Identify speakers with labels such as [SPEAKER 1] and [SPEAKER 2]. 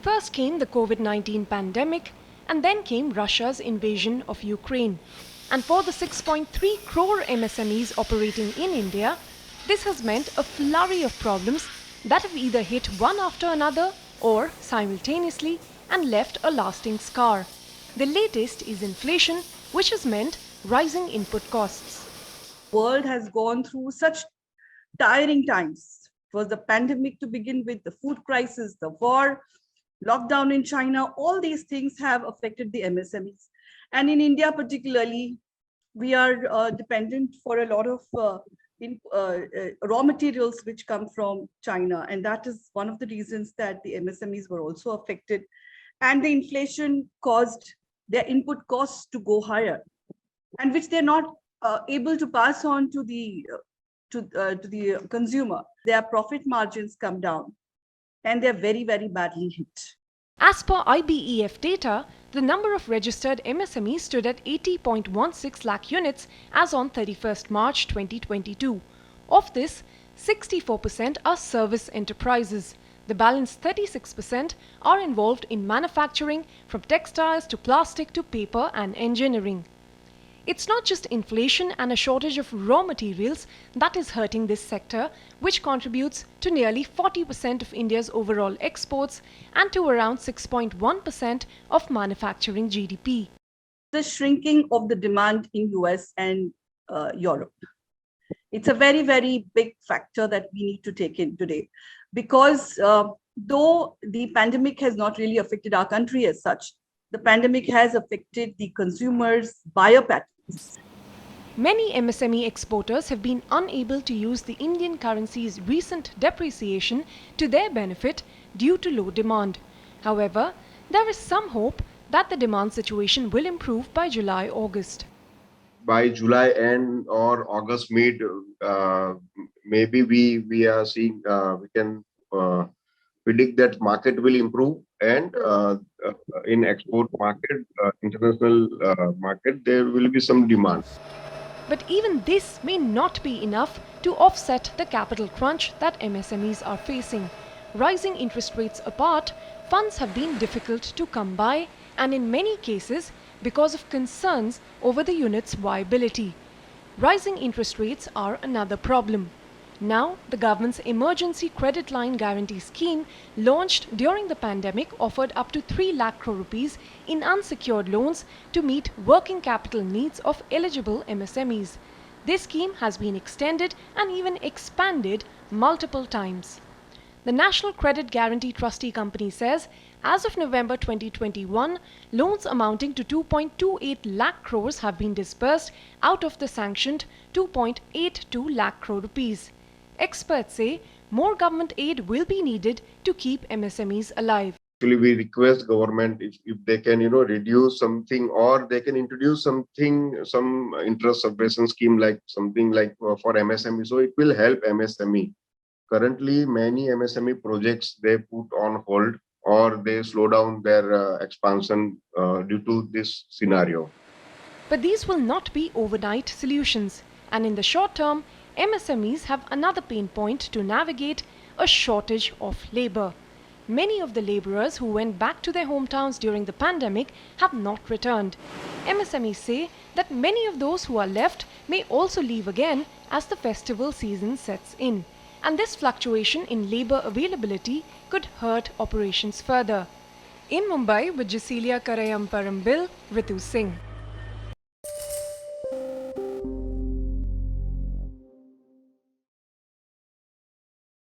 [SPEAKER 1] First came the COVID-19 pandemic, and then came Russia's invasion of Ukraine. And for the 6.3 crore MSMEs operating in India, this has meant a flurry of problems that have either hit one after another or simultaneously and left a lasting scar. The latest is inflation, which has meant rising input costs.
[SPEAKER 2] The world has gone through such tiring times. It was the pandemic to begin with, the food crisis, the war, lockdown in China. All these things have affected the MSMEs. And in India particularly, we are dependent for a lot of raw materials which come from China. And that is one of the reasons that the MSMEs were also affected. And the inflation caused their input costs to go higher, and which they're not able to pass on to the consumer. Their profit margins come down, and they're very, very badly hit.
[SPEAKER 1] As per IBEF data, the number of registered MSMEs stood at 80.16 lakh units as on 31st March 2022. Of this, 64% are service enterprises. The balance 36% are involved in manufacturing, from textiles to plastic to paper and engineering. It's not just inflation and a shortage of raw materials that is hurting this sector, which contributes to nearly 40% of India's overall exports and to around 6.1% of manufacturing GDP.
[SPEAKER 2] The shrinking of the demand in US and Europe. It's a very, very big factor that we need to take in today, because though the pandemic has not really affected our country as such, the pandemic has affected the consumers' buyer patterns.
[SPEAKER 1] Many MSME exporters have been unable to use the Indian currency's recent depreciation to their benefit due to low demand. However, there is some hope that the demand situation will improve by July-August.
[SPEAKER 3] By July end or August mid, maybe we are seeing, we can predict that market will improve, and in export market, international market, there will be some demand.
[SPEAKER 1] But even this may not be enough to offset the capital crunch that MSMEs are facing. Rising interest rates apart, funds have been difficult to come by, and in many cases, because of concerns over the unit's viability. Rising interest rates are another problem. Now, the government's Emergency Credit Line Guarantee Scheme, launched during the pandemic, offered up to 3 lakh crore rupees in unsecured loans to meet working capital needs of eligible MSMEs. This scheme has been extended and even expanded multiple times. The National Credit Guarantee Trustee Company says, as of November 2021, loans amounting to 2.28 lakh crores have been disbursed out of the sanctioned 2.82 lakh crore rupees. Experts say more government aid will be needed to keep MSMEs alive.
[SPEAKER 3] Actually, we request government if they can, reduce something, or they can introduce something, some interest subvention scheme, like something like for MSME. So it will help MSME. Currently, many MSME projects they put on hold, or they slow down their expansion due to this scenario.
[SPEAKER 1] But these will not be overnight solutions, and in the short term, MSMEs have another pain point to navigate: a shortage of labor. Many of the laborers who went back to their hometowns during the pandemic have not returned. MSMEs say that many of those who are left may also leave again as the festival season sets in. And this fluctuation in labor availability could hurt operations further. In Mumbai with Jescilia K, Ritu Singh.